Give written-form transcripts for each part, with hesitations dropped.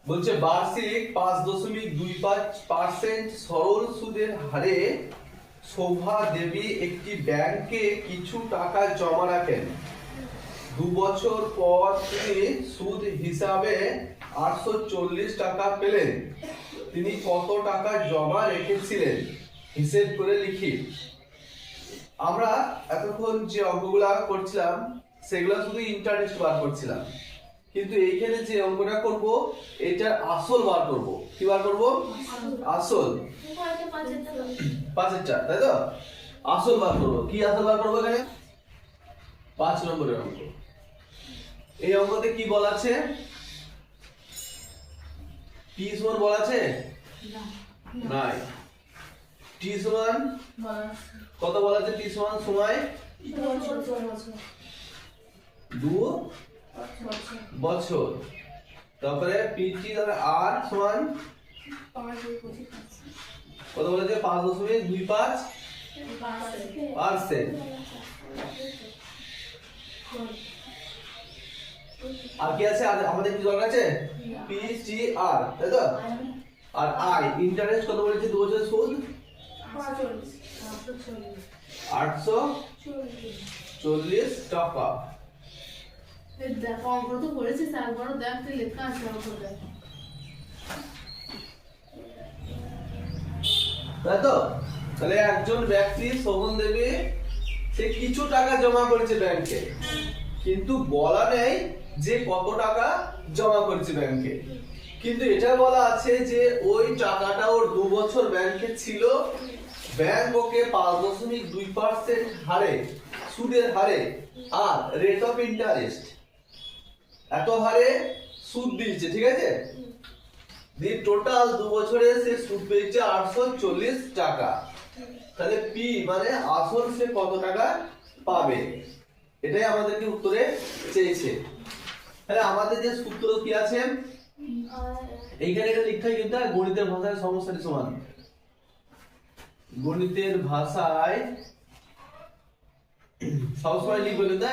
বলছে বার্ষিক 5.25% সরল সুদের হারে শোভা দেবী একটি ব্যাংকে কিছু টাকা জমা রাখেন। 2 বছর পর তিনি সুদ হিসাবে 840 টাকা পেলেন। তিনি কত টাকা জমা রেখেছিলেন হিসেব করে লিখি। আমরা এতক্ষণ যে অঙ্কগুলা করছিলাম সেগুলা শুধু ইন্টারেস্ট বার করছিলাম, কিন্তু এইখানে যে অঙ্কটা করব এটার আসল বার করব। কি বার করব? আসল। 5-এরটা, তাই তো? আসল বার করব। কি আসল বার করব? এখানে 5 নম্বরের অঙ্ক। এই অঙ্কতে কি বলা আছে? p সমান বলা আছে? নাই। t সমান কত বলা আছে? t সমান সময় 2 বছর। তারপরে pt তাহলে r সমান কত বলেছে? 5.25%। আর কি আছে? আমাদের কি দরকার আছে? p t r, তাই তো? আর i ইন্টারেস্ট কত বলেছে? 2 বছরের সুদ 840 টাকা। দেখো অঙ্ক তো করেছিস, একবারও দেখ তুই লেখা আছে অঙ্কটা। তাই তো? তাহলে একজন ব্যক্তি শোভন দেবী সে কিছু টাকা জমা করেছে ব্যাংকে, কিন্তু বলা নেই যে কত টাকা জমা করেছে ব্যাংকে। কিন্তু এটা বলা আছে যে ওই টাকাটা ওর 2 বছর ব্যাংকে ছিল, ব্যাংক ওকে 5.2% হারে সুদের হারে আর রেট অফ ইন্টারেস্ট এত হারে সুদ দিয়েছে, ঠিক আছে? দি টোটাল 2 বছরে সে সুদ পেয়েছে 840 টাকা। তাহলে পি মানে আসল সে কত টাকা পাবে, এটাই আমাদেরকে উত্তরে চেয়েছে। তাহলে আমাদের যে সূত্র কি আছে এইখানে এটা লিখতে হয়, কিন্তু গণিতের ভাষায় সমস্যাটি সমান। গণিতের ভাষায় সবসময় লিখবো, কিন্তু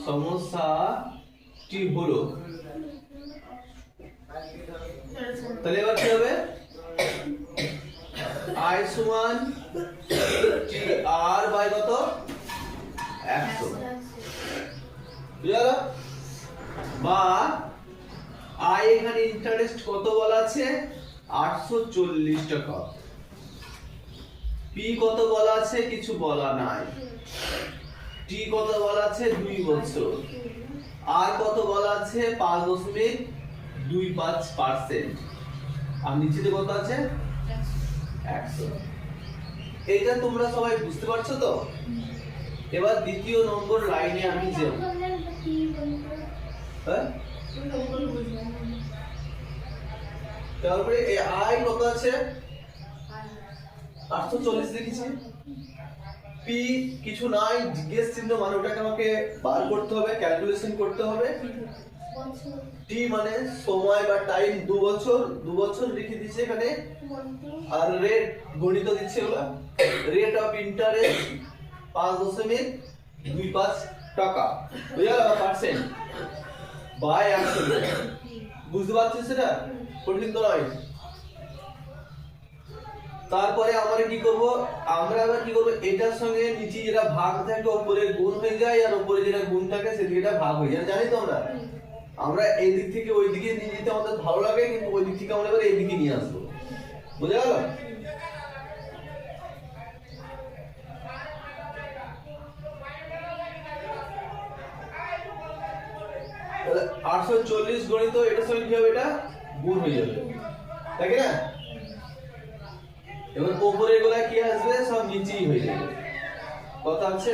সমস্যাটি হলো, তাহলে এবার কি হবে? i সমান r বাই কত? 100, বুঝলো? বা i এখানে ইন্টারেস্ট কত বলা আছে? 840 টাকা। p কত বলা আছে? কিছু বলা নাই। t কত বলা আছে? 2 বছর। r কত বলা আছে? 5.25%। আর নিচেতে কত আছে? 100। এইটা তোমরা সবাই বুঝতে পারছো তো? এবার দ্বিতীয় নম্বর লাইনে আমি যাব। হ্যাঁ, তারপরে এই i কত আছে? 840 লিখেছি। p কিছু নাই, জিজ্ঞেস চিহ্ন মানে ওটাকে আমাকে বার করতে হবে, ক্যালকুলেশন করতে হবে। t মানে সময় বা টাইম 2 বছর, 2 বছর লিখে দিয়েছে এখানে। আর রেট গণিত দিচ্ছে ওগুলা, রেট অফ ইন্টারেস্ট 5.25 টাকা, বুঝা গেল? Percent by 100। বুঝতে পারছিস সেটা? কঠিন তো নয়। তারপরে আমরা কি করব? আমরা আবার কি করব? এটার সঙ্গে নিচে যেটা ভাগ থাকে উপরে গুণ হয়ে যায়, আর উপরে যেটা গুণ থাকে সেদিকে ভাগ হয়ে যায়, জানি তো? আমরা এই দিক থেকে ওই দিকে নিয়ে যেতে আমাদের ভালো লাগে, কিন্তু ওই দিক থেকে আমরা এবার এই দিকে নিয়ে আসবো, বুঝা গেল? তাহলে 840 গণিত এটার সঙ্গে কি হবে? এটা গুণ হয়ে যাবে, তাই না? এবার উপরে গুলা কি আসবে? সব নিচেই হয়ে যাবে। কত আছে?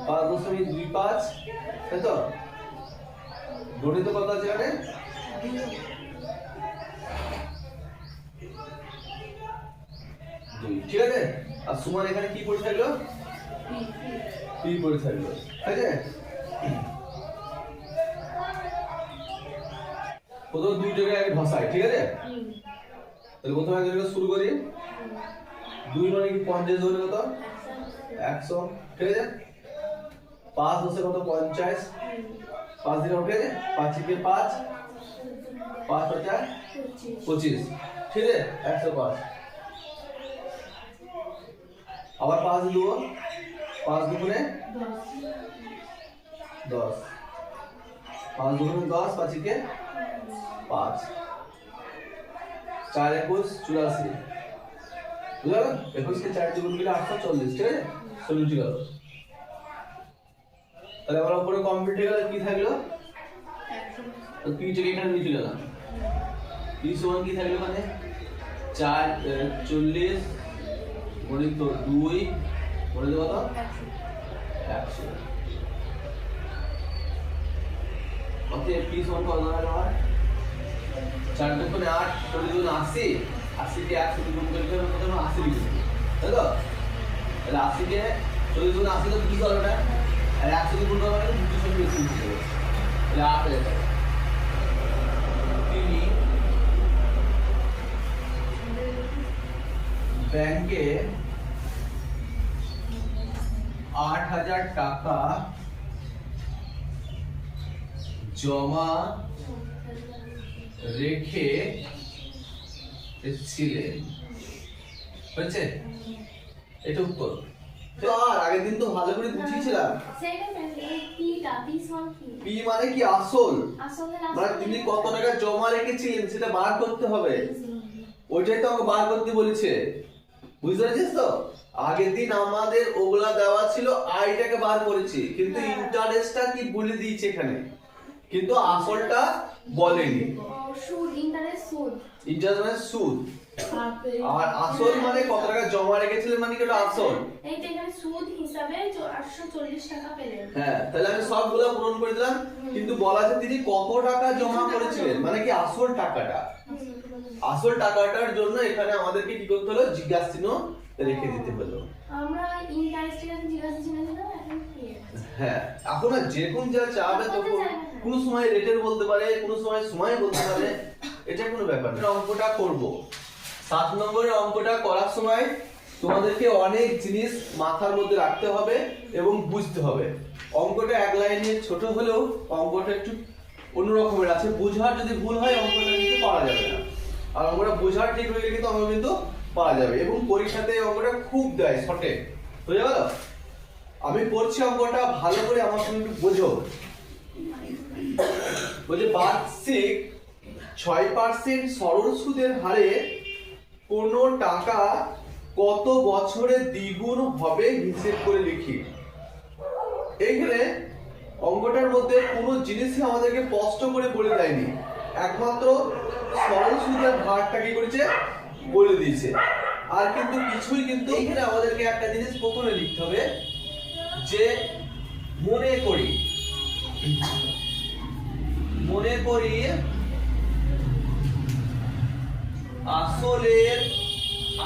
5.25, তাই তো? গণিত কত আছে এখানে? 2, ঠিক আছে? আর সমান এখানে কি পড়ে থাকলো? p পড়ে থাকলো, ঠিক আছে? প্রথম 2 জায়গায় আগে ভাষায়, ঠিক আছে? তাহলে প্রথমে আগে শুরু করি। 2 মানে কি 50 ধরে কত? 100, ঠিক আছে? 5 10 কত? 50। 5 দিকে উঠে 5 থেকে 5 5 50 25 ঠিক আছে 105 আবার 5 দেবো 5 দুগুণে 10 5 দুগুণে 10 5 থেকে 5 4 21 84 বুঝলেন 21 কে 4 দুগুণ করলে 840 ঠিক আছে সলিউট গেল তাহলে আমরা উপরে কমপ্লিট হয়ে গেল কি থাকলো তো পি থেকে এখানে নিচে গেলাম পি সমান কি থাকলো মানে 4 40 গুণিত 2 গুণিত কত 100 ওকে পি সমান কত হলো আমার 4 দুগুণে 8 40 দুগুণে 80 80 কে 100 গুণ করলে কত হবে 80 লিখব তাই তো তাহলে 80 কে 40 দুগুণে 80 তো কি করবে না আর 100 গুণ করলে মানে 200 বেশি লিখব তাহলে 8 হয়ে যাবে তিনি ব্যাংকে 8000 টাকা জমা রেখে ছিলেন হয়েছে এটা উত্তর তো আর আগের দিন তো ভালো করে বুঝিয়েছিলাম পি মানে কি আসল মানে তিনি কত টাকা জমা রেখেছিলেন সেটা বার করতে হবে ওইটাই তো আমাকে বার করতে বলেছে বুঝতে পেরেছিস তো আগের দিন আমাদের ওগুলা দেওয়া ছিল আইটাকে বার করেছি কিন্তু ইন্টারেস্টটা কি বলে দিয়েছে এখানে কিন্তু আসলটা বলেনি ইন্টারেস্ট মানে সুদ আর আসল মানে কত টাকা জমা রেখেছিলেন মানে কি ওটা আসল এইটা এখানে সুদ হিসাবে 840 টাকা পেলেন হ্যাঁ তাহলে আমি সবগুলো পূরণ করে দিলাম কিন্তু বলা আছে তিনি কত টাকা জমা করেছিলেন মানে কি আসল টাকাটা আসল টাকাটার জন্য এখানে আমাদেরকে কি করতে হলো জিজ্ঞাসা চিহ্ন রেখে দিতে হলো আমরা ইন্টারেস্টের কাছে জিজ্ঞাসা চিহ্ন দিলাম এখন কি হ্যাঁ এখন আর যেরকম যা চাবে তখন কোন সময় রেটের বলতে পারে কোন সময় বলতে পারে এটা কোনো ব্যাপার না অঙ্কটা করব 7 নম্বরের অঙ্কটা করার সময় তোমাদেরকে অনেক জিনিস মাথার মধ্যে রাখতে হবে এবং বুঝতে হবে অঙ্কটা এক লাইনে ছোট হলেও অঙ্কটা একটু অন্যরকমের আছে বোঝার যদি ভুল হয় অঙ্কটা কিন্তু পারা যাবে না আর অঙ্কটা বোঝার ঠিক হয়ে গেলে কিন্তু অঙ্ক কিন্তু পাওয়া যাবে এবং পরীক্ষাতে অঙ্কটা খুব দেয় শর্টে বুঝে গেল আমি পড়ছি অঙ্কটা ভালো করে আমার সঙ্গে একটু বোঝো বলছে বার্ষিক 6% সরল সুদের হারে কোনো টাকা কত বছরে দ্বিগুণ হবে হিসেব করে লিখি এইখানে অঙ্কটার মধ্যে কোনো জিনিসই আমাদেরকে স্পষ্ট করে বলে দেয়নি একমাত্র সরল সুদের হারটা কি করেছে বলে দিয়েছে আর কিন্তু কিছুই কিন্তু এখানে আমাদেরকে একটা জিনিস প্রথমে লিখতে হবে যে মনে করি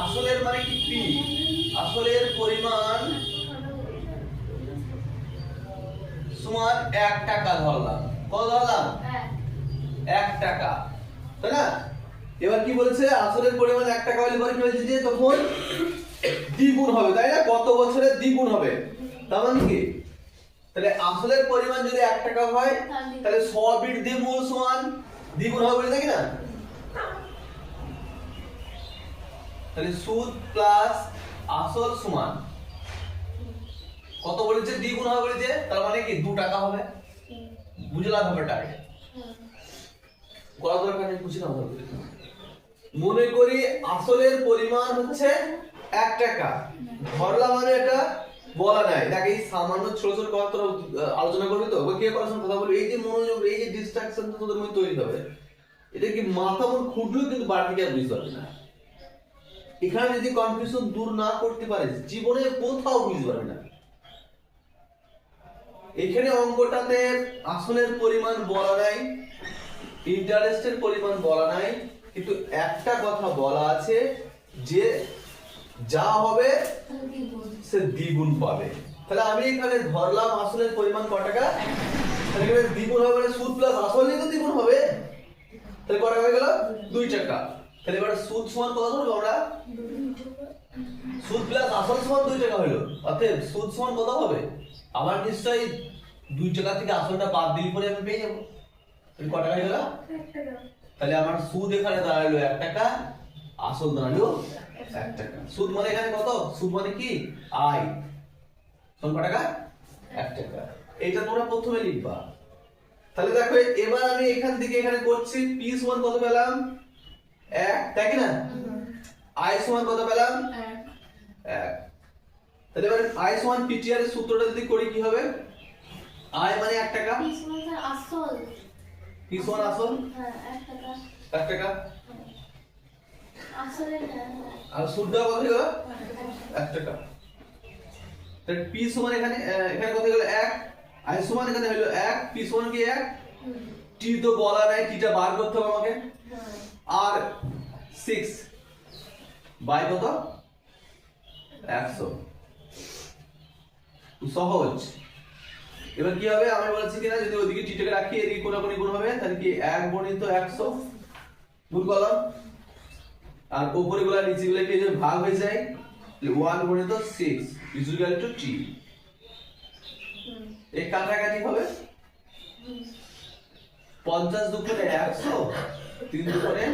আসলের মানে কি পি আসলের পরিমাণ সমান 1 টাকা ধরলাম কত ধরলাম 1 টাকা তাই না এবার কি বলেছে আসলের পরিমাণ 1 টাকা হলে পরে কি হয়েছে যে তখন দ্বিগুণ হবে তাই না কত বছরে দ্বিগুণ হবে তার মানে কি তাহলে আসলের পরিমাণ যদি 1 টাকা হয় তাহলে সবৃদ্ধি মূল সমান দ্বিগুণ হবে নাকি না তাহলে সুদ প্লাস আসল সমান কত বলেছে দ্বিগুণ হবে বলেছে তার মানে কি 2 টাকা হবে বুঝলাম ব্যাপারটা কত দরকার নেই বুঝলাম মনে করি আসলের পরিমাণ হচ্ছে 1 টাকা ধরলাম মানে এটা বলা নাই নাকি সামান্য ছোট ছোট কথা আলোচনা করবি তো ওকে কে পড়াশোনা কথা বলবি এই যে মনোযোগ এই যে ডিস্ট্রাকশন তো তোদের মধ্যে তৈরি হবে এটা কি মাথা মন খুঁজলেও কিন্তু বাড়তি আর বুঝতে পারবি না এখানে যদি কনফিউশন দূর না করতে পারিস জীবনে কোথাও বুঝতে পারবি না এখানে অঙ্কটাতে আসলের পরিমাণ বলা নাই ইন্টারেস্টের পরিমাণ বলা নাই কিন্তু একটা কথা বলা আছে যে যা হবে সে দ্বিগুণ পাবে তাহলে আমি এখানে ধরলাম আসলের পরিমাণ কত টাকা তাহলে এখানে দ্বিগুণ হবে মানে সুদ প্লাস আসলই তো দ্বিগুণ হবে তাহলে কত টাকা হয়ে গেল 2 টাকা তাহলে এবারে সুদ সমান কত ধরবো আমরা সুদ প্লাস আসল সমান 2 টাকা হলো অতএব সুদ সমান কত হবে আমার নিশ্চয়ই 2 টাকা থেকে আসলটা বাদ দিলে পরে আমি পেয়ে যাবো। তাহলে ক টাকা হয়ে গেল? তাহলে আমার সুদ এখানে দাঁড়ালো 1 টাকা, আসল দাঁড়ালো 1 টাকা। সুদ মানে এখানে কত? সুদ মানে কি? আয়। কোন ক টাকা? 1 টাকা। এটা তোমরা প্রথমে লিখবা। তাহলে দেখো এবার আমি এখান থেকে এখানে করছি, p সমান কত পেলাম? 1, তাই কি না? i সমান কত পেলাম? 1। তাহলে এবার i সমান ptr এর সূত্রটা যদি করি কি হবে? i মানে 1 টাকা, আসল p সমান আসল 1 টাকা, আসলে আর সুদটা কত হলো? 1 টাকা। তাহলে p সমান এখানে এখানে কত হলো? 1, i সমান এখানে হলো 1, p সমান কি 1? t তো বলা নাই, t টা বার করতে হবে আমাকে। আর 6 বাই কত? 100। সহজ। এবার কি হবে? আমি বলছি কিনা যদি ওইদিকে t টাকে রাখি, এদিকে কোনাকুনি গুণ হবে, তাহলে কি 1 গুণিত 100 গুণ করলাম, আর উপরে গুলা নিচে গুলা কি যদি ভাগ হয়ে যায়, তাহলে 1 গুণিত 6 is equal to t। এই কাটাকাটি হবে 50 দুগুণে 100, 3 দুগুণে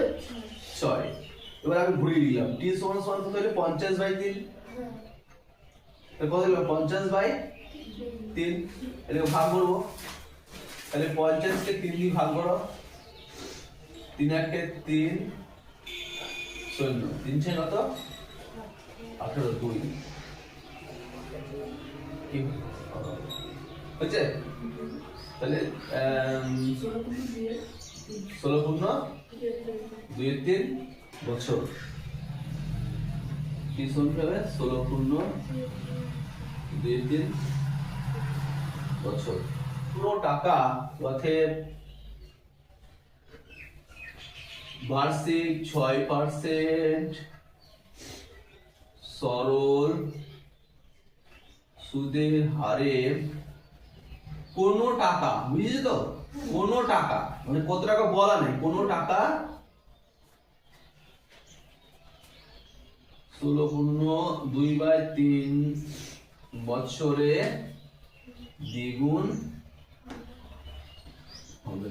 6। এবার আমি ঘুরিয়ে দিলাম, t সমান সমান কত হলো? 50/3। তাহলে কত হলো? 50/3। এটাকে ভাগ করব, তাহলে 50 কে 3 দিয়ে ভাগ করো, 3 একে 3 16, 3 6 কত? 18, 2 কি হচ্ছে? তাহলে 16 পূর্ণ 2 3 বছর, কি সমান হবে? 16 পূর্ণ 2 3 বছর। পুরো টাকা অতএব বার্ষিক 6% সরল সুদের হারে কোন টাকা, বুঝেছো তো? কোন টাকা মানে কত টাকা বলা নেই, কোন টাকা 16/2/3 বছরে দ্বিগুণ হবে।